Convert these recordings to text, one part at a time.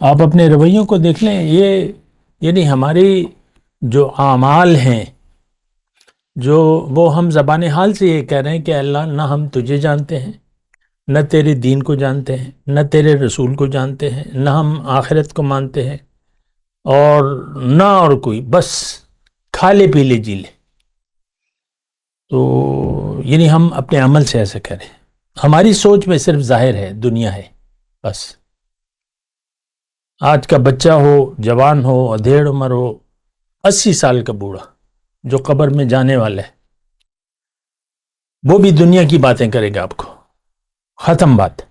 آپ اپنے رویوں کو دیکھ لیں، یہ یعنی ہماری جو اعمال ہیں، جو وہ ہم زبان حال سے یہ کہہ رہے ہیں کہ اللہ نہ ہم تجھے جانتے ہیں، نہ تیرے دین کو جانتے ہیں، نہ تیرے رسول کو جانتے ہیں، نہ ہم آخرت کو مانتے ہیں، اور نہ اور کوئی، بس کھا لے پی لے جی لے۔ تو یعنی ہم اپنے عمل سے ایسا کریں، ہماری سوچ میں صرف ظاہر ہے، دنیا ہے بس۔ آج کا بچہ ہو، جوان ہو، ادھیڑ عمر ہو، 80 سال کا بوڑھا جو قبر میں جانے والا ہے، وہ بھی دنیا کی باتیں کرے گا آپ کو، ختم بات۔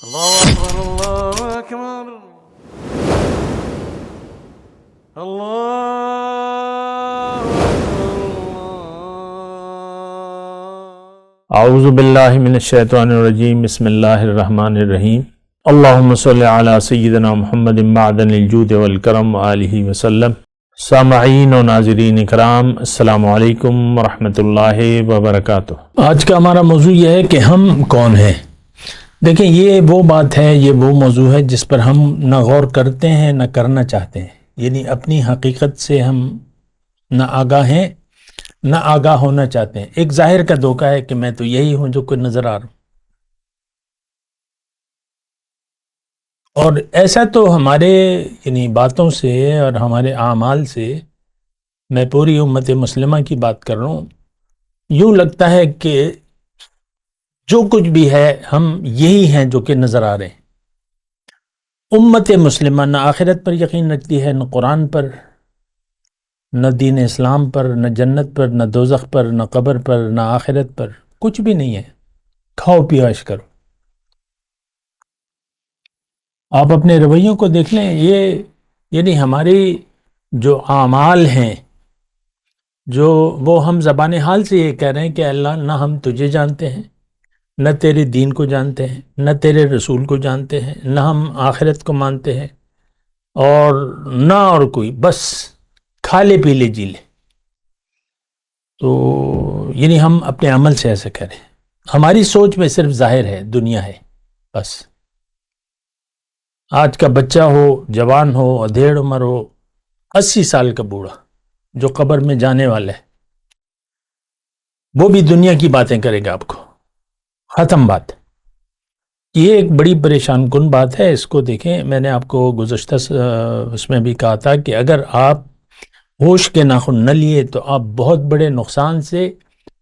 اللہ اکبر اللہ اکبر اللہ اعوذ باللہ من الشیطان الرجیم، بسم اللہ الرحمن الرحیم۔ اللہم صلی علی سیدنا محمد معدن الجود والکرم آلہ وسلم۔ سامعین و ناظرین اکرام، السلام علیکم ورحمۃ اللہ وبرکاتہ۔ آج کا ہمارا موضوع یہ ہے کہ ہم کون ہیں۔ دیکھیں، یہ وہ بات ہے، یہ وہ موضوع ہے جس پر ہم نہ غور کرتے ہیں نہ کرنا چاہتے ہیں، یعنی اپنی حقیقت سے ہم نہ آگاہ ہیں نہ آگاہ ہونا چاہتے ہیں۔ ایک ظاہر کا دھوکہ ہے کہ میں تو یہی ہوں جو کوئی نظر آ رہا ہوں، اور ایسا تو ہمارے یعنی باتوں سے اور ہمارے اعمال سے، میں پوری امت مسلمہ کی بات کر رہا ہوں، یوں لگتا ہے کہ جو کچھ بھی ہے ہم یہی ہیں جو کہ نظر آ رہے ہیں۔ امت مسلمہ نہ آخرت پر یقین رکھتی ہے، نہ قرآن پر، نہ دین اسلام پر، نہ جنت پر، نہ دوزخ پر، نہ قبر پر، نہ آخرت پر، کچھ بھی نہیں ہے۔ کھاؤ پیو عیش کرو۔ آپ اپنے رویوں کو دیکھ لیں، یہ یعنی ہماری جو اعمال ہیں، جو وہ ہم زبان حال سے یہ کہہ رہے ہیں کہ اللہ نہ ہم تجھے جانتے ہیں، نہ تیرے دین کو جانتے ہیں، نہ تیرے رسول کو جانتے ہیں، نہ ہم آخرت کو مانتے ہیں، اور نہ اور کوئی، بس کھا لے پی لے جی لے۔ تو یعنی ہم اپنے عمل سے ایسا کریں، ہماری سوچ میں صرف ظاہر ہے، دنیا ہے بس۔ آج کا بچہ ہو، جوان ہو، ادھیڑ عمر ہو، 80 سال کا بوڑھا جو قبر میں جانے والا ہے، وہ بھی دنیا کی باتیں کرے گا آپ کو، ختم بات۔ یہ ایک بڑی پریشان کن بات ہے۔ اس کو دیکھیں، میں نے آپ کو گزشتہ اس میں بھی کہا تھا کہ اگر آپ ہوش کے ناخن نہ لیے تو آپ بہت بڑے نقصان سے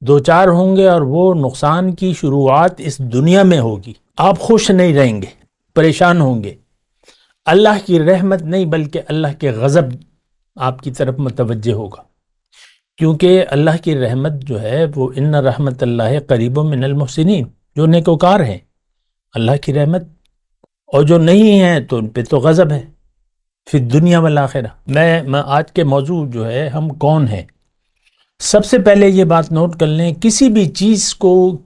دوچار ہوں گے، اور وہ نقصان کی شروعات اس دنیا میں ہوگی۔ آپ خوش نہیں رہیں گے، پریشان ہوں گے۔ اللہ کی رحمت نہیں بلکہ اللہ کے غضب آپ کی طرف متوجہ ہوگا، کیونکہ اللہ کی رحمت جو ہے وہ ان رحمت اللہ قریب من المحسنین، جو نیکوکار ہیں اللہ کی رحمت، اور جو نہیں ہیں تو ان پہ تو غضب ہے فی الدنیا والآخرہ۔ میں آج کے موضوع جو ہے ہم کون ہیں، سب سے پہلے یہ بات نوٹ کر لیں، کسی بھی چیز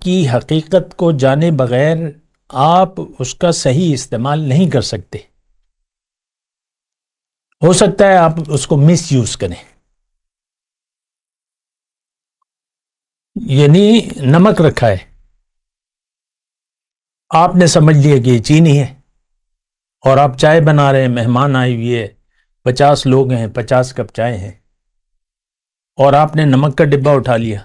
کی حقیقت کو جانے بغیر آپ اس کا صحیح استعمال نہیں کر سکتے۔ ہو سکتا ہے آپ اس کو مس یوز کریں، یعنی نمک رکھا ہے، آپ نے سمجھ لیا کہ یہ چینی ہے، اور آپ چائے بنا رہے ہیں، مہمان آئے ہوئے، 50 لوگ ہیں، 50 کپ چائے ہیں، اور آپ نے نمک کا ڈبہ اٹھا لیا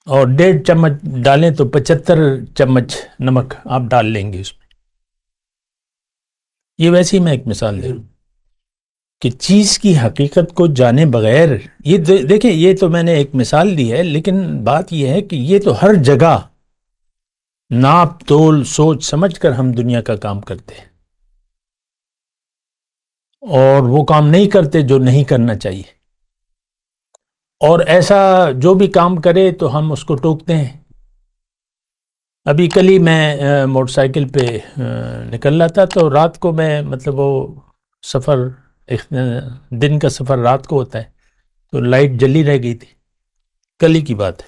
اور 1.5 چمچ ڈالیں تو 75 چمچ نمک آپ ڈال لیں گے اس میں۔ یہ ویسے ہی میں ایک مثال دے رہا ہوں کہ چیز کی حقیقت کو جانے بغیر، یہ دیکھیں، یہ تو میں نے ایک مثال دی ہے، لیکن بات یہ ہے کہ یہ تو ہر جگہ ناپ تول سوچ سمجھ کر ہم دنیا کا کام کرتے ہیں، اور وہ کام نہیں کرتے جو نہیں کرنا چاہیے، اور ایسا جو بھی کام کرے تو ہم اس کو ٹوکتے ہیں۔ ابھی کل ہی میں موٹر سائیکل پہ نکل رہا تھا، تو رات کو میں وہ سفر، دن کا سفر رات کو ہوتا ہے، تو لائٹ جلی رہ گئی تھی، کل ہی کی بات ہے۔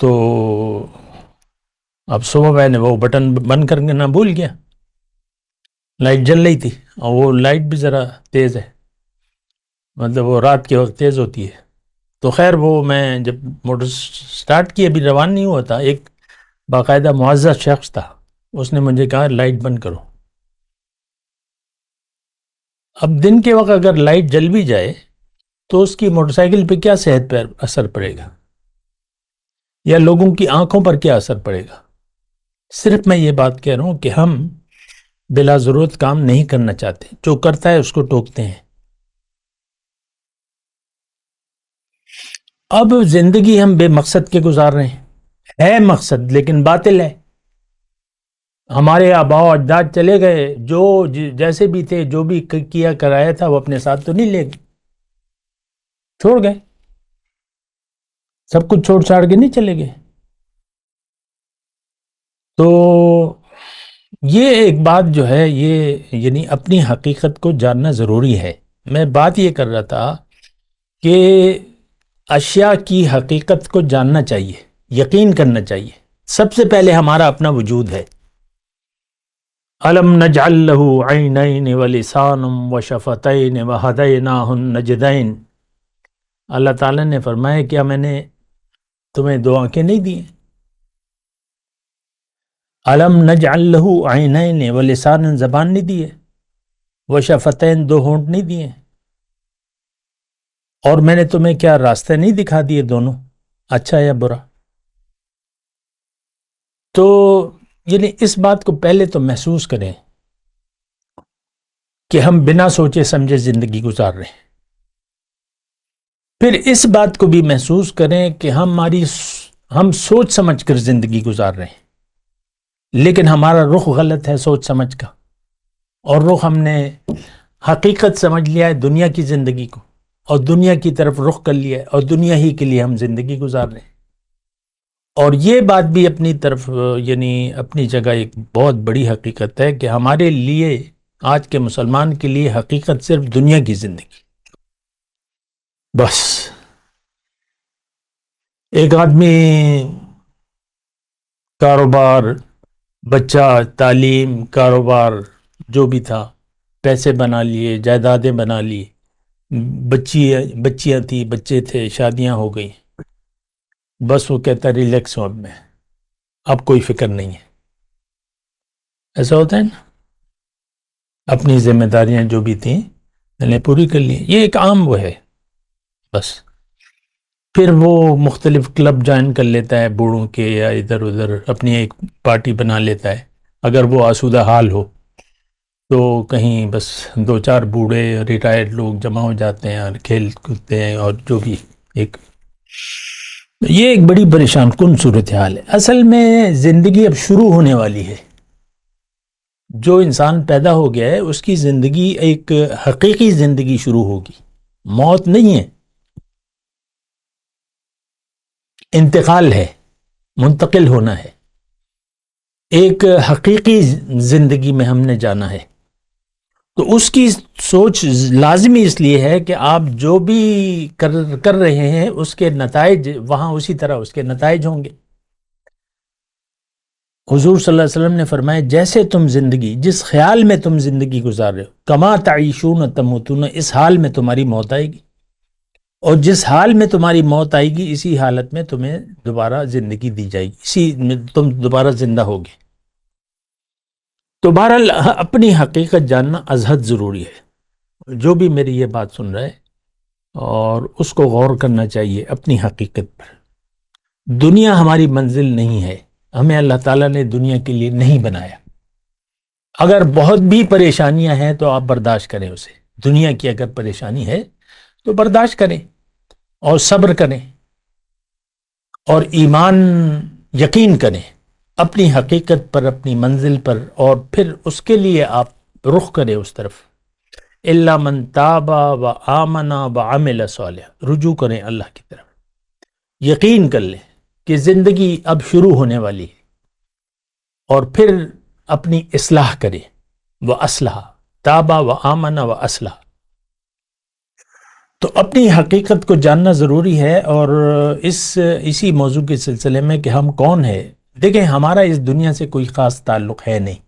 تو اب صبح میں نے وہ بٹن بند کرنا نہ بھول گیا، لائٹ جل رہی تھی، اور وہ لائٹ بھی ذرا تیز ہے، وہ رات کے وقت تیز ہوتی ہے۔ تو خیر، وہ میں جب موٹر سٹارٹ کی، ابھی روان نہیں ہوا تھا، ایک باقاعدہ معزز شخص تھا، اس نے مجھے کہا لائٹ بند کرو. اب دن کے وقت اگر لائٹ جل بھی جائے تو اس کی موٹر سائیکل پہ کیا صحت پر اثر پڑے گا, یا لوگوں کی آنکھوں پر کیا اثر پڑے گا. صرف میں یہ بات کہہ رہا ہوں کہ ہم بلا ضرورت کام نہیں کرنا چاہتے, جو کرتا ہے اس کو ٹوکتے ہیں. اب زندگی ہم بے مقصد کے گزار رہے ہیں, ہے مقصد لیکن باطل ہے. ہمارے آباء و اجداد چلے گئے, جو جیسے بھی تھے, جو بھی کیا کرایا تھا وہ اپنے ساتھ تو نہیں لے گئے, چھوڑ گئے, سب کچھ چھوڑ چھاڑ کے نہیں چلے گئے. تو یہ ایک بات جو ہے, یہ یعنی اپنی حقیقت کو جاننا ضروری ہے. میں بات یہ کر رہا تھا کہ اشیاء کی حقیقت کو جاننا چاہیے, یقین کرنا چاہیے. سب سے پہلے ہمارا اپنا وجود ہے. الم نجعل له عینین ولسانا وشفتین وہدیناہ النجدین. اللہ تعالیٰ نے فرمایا کیا میں نے تمہیں دو آنکھیں نہیں دی؟ الم نجعل له عینین ولسانا, زبان نہیں دی ہے, وشفتین, دو ہونٹ نہیں دیے, اور میں نے تمہیں کیا راستہ نہیں دکھا دیے دونوں, اچھا یا برا. تو یعنی اس بات کو پہلے تو محسوس کریں کہ ہم بنا سوچے سمجھے زندگی گزار رہے ہیں. پھر اس بات کو بھی محسوس کریں کہ ہم سوچ سمجھ کر زندگی گزار رہے ہیں, لیکن ہمارا رخ غلط ہے سوچ سمجھ کا, اور رخ ہم نے حقیقت سمجھ لیا ہے دنیا کی زندگی کو, اور دنیا کی طرف رخ کر لیا ہے, اور دنیا ہی کے لیے ہم زندگی گزار رہے ہیں. اور یہ بات بھی اپنی طرف یعنی اپنی جگہ ایک بہت بڑی حقیقت ہے کہ ہمارے لیے, آج کے مسلمان کے لیے حقیقت صرف دنیا کی زندگی. بس ایک آدمی کاروبار, بچہ, تعلیم, کاروبار, جو بھی تھا, پیسے بنا لیے, جائیدادیں بنا لی, بچیاں تھیں, بچے تھے, شادیاں ہو گئی, بس وہ کہتا ریلیکس ہوں, اب کوئی فکر نہیں ہے. ایسا ہوتا ہے نا, اپنی ذمہ داریاں جو بھی تھیں میں نے پوری کر لی. یہ ایک عام وہ ہے بس. پھر وہ مختلف کلب جوائن کر لیتا ہے بوڑھوں کے, یا ادھر ادھر اپنی ایک پارٹی بنا لیتا ہے. اگر وہ آسودہ حال ہو تو کہیں بس دو چار بوڑھے ریٹائرڈ لوگ جمع ہو جاتے ہیں اور کھیل کودتے ہیں, اور جو بھی ایک, یہ ایک بڑی پریشان کن صورتحال ہے. اصل میں زندگی اب شروع ہونے والی ہے. جو انسان پیدا ہو گیا ہے اس کی زندگی ایک حقیقی زندگی شروع ہوگی. موت نہیں ہے, انتقال ہے, منتقل ہونا ہے. ایک حقیقی زندگی میں ہم نے جانا ہے. تو اس کی سوچ لازمی اس لیے ہے کہ آپ جو بھی کر رہے ہیں اس کے نتائج وہاں اسی طرح اس کے نتائج ہوں گے. حضور صلی اللہ علیہ وسلم نے فرمایا جیسے تم زندگی, جس خیال میں تم زندگی گزار رہے ہو, کما تعیشون تموتون, اس حال میں تمہاری موت آئے گی, اور جس حال میں تمہاری موت آئے گی اسی حالت میں تمہیں دوبارہ زندگی دی جائے گی, اسی میں تم دوبارہ زندہ ہوگے. تو بہرحال اپنی حقیقت جاننا ازحد ضروری ہے. جو بھی میری یہ بات سن رہا ہے اور اس کو غور کرنا چاہیے اپنی حقیقت پر. دنیا ہماری منزل نہیں ہے, ہمیں اللہ تعالیٰ نے دنیا کے لیے نہیں بنایا. اگر بہت بھی پریشانیاں ہیں تو آپ برداشت کریں اسے. دنیا کی اگر پریشانی ہے تو برداشت کریں اور صبر کریں اور ایمان یقین کریں اپنی حقیقت پر, اپنی منزل پر, اور پھر اس کے لیے آپ رخ کریں اس طرف. الا من تاب و آمن و عمل صالحا, رجوع کریں اللہ کی طرف. یقین کر لیں کہ زندگی اب شروع ہونے والی ہے, اور پھر اپنی اصلاح کریں. و اصلح, تابا و آمن و اصلح. تو اپنی حقیقت کو جاننا ضروری ہے. اور اسی موضوع کے سلسلے میں کہ ہم کون ہیں, دیکھیں ہمارا اس دنیا سے کوئی خاص تعلق ہے نہیں.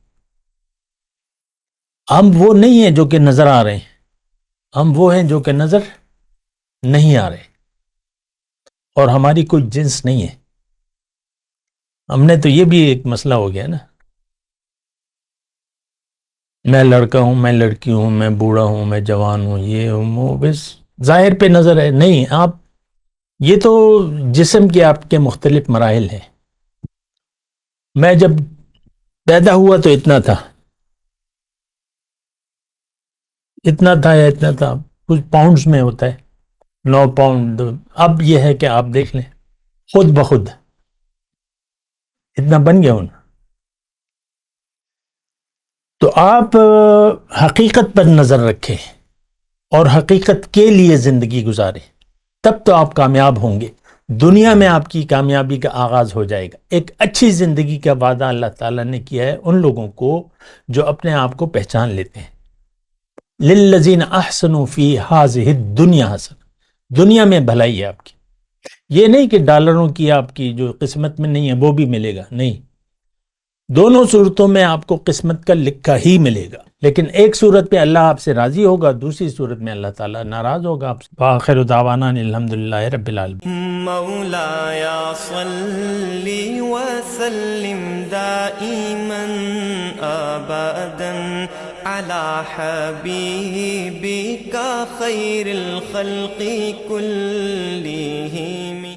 ہم وہ نہیں ہیں جو کہ نظر آ رہے ہیں, ہم وہ ہیں جو کہ نظر نہیں آ رہے, اور ہماری کوئی جنس نہیں ہے. ہم نے تو یہ بھی ایک مسئلہ ہو گیا نا میں لڑکا ہوں، میں لڑکی ہوں، میں بوڑھا ہوں، میں جوان ہوں، یہ ہوں وہ، بس ظاہر پہ نظر ہے. نہیں، آپ یہ تو جسم کے آپ کے مختلف مراحل ہیں. میں جب پیدا ہوا تو اتنا تھا یا اتنا تھا، کچھ پاؤنڈز میں ہوتا ہے، 9 پاؤنڈ. اب یہ ہے کہ آپ دیکھ لیں خود بخود اتنا بن گیا ہوں. تو آپ حقیقت پر نظر رکھیں اور حقیقت کے لیے زندگی گزاریں، تب تو آپ کامیاب ہوں گے. دنیا میں آپ کی کامیابی کا آغاز ہو جائے گا. ایک اچھی زندگی کا وعدہ اللہ تعالیٰ نے کیا ہے ان لوگوں کو جو اپنے آپ کو پہچان لیتے ہیں. للذین احسنوا فی ہذہ الدنیا حسنہ، دنیا میں بھلائی ہے آپ کی. یہ نہیں کہ ڈالروں کی آپ کی جو قسمت میں نہیں ہے وہ بھی ملے گا، نہیں، دونوں صورتوں میں آپ کو قسمت کا لکھا ہی ملے گا. لیکن ایک صورت پہ اللہ آپ سے راضی ہوگا، دوسری صورت میں اللہ تعالیٰ ناراض ہوگا آپ سے. وآخر دعوانا الحمدللہ رب العالمین. مولاي صل وسلم دائما ابدا على حبيبك خير الخلق كلهم.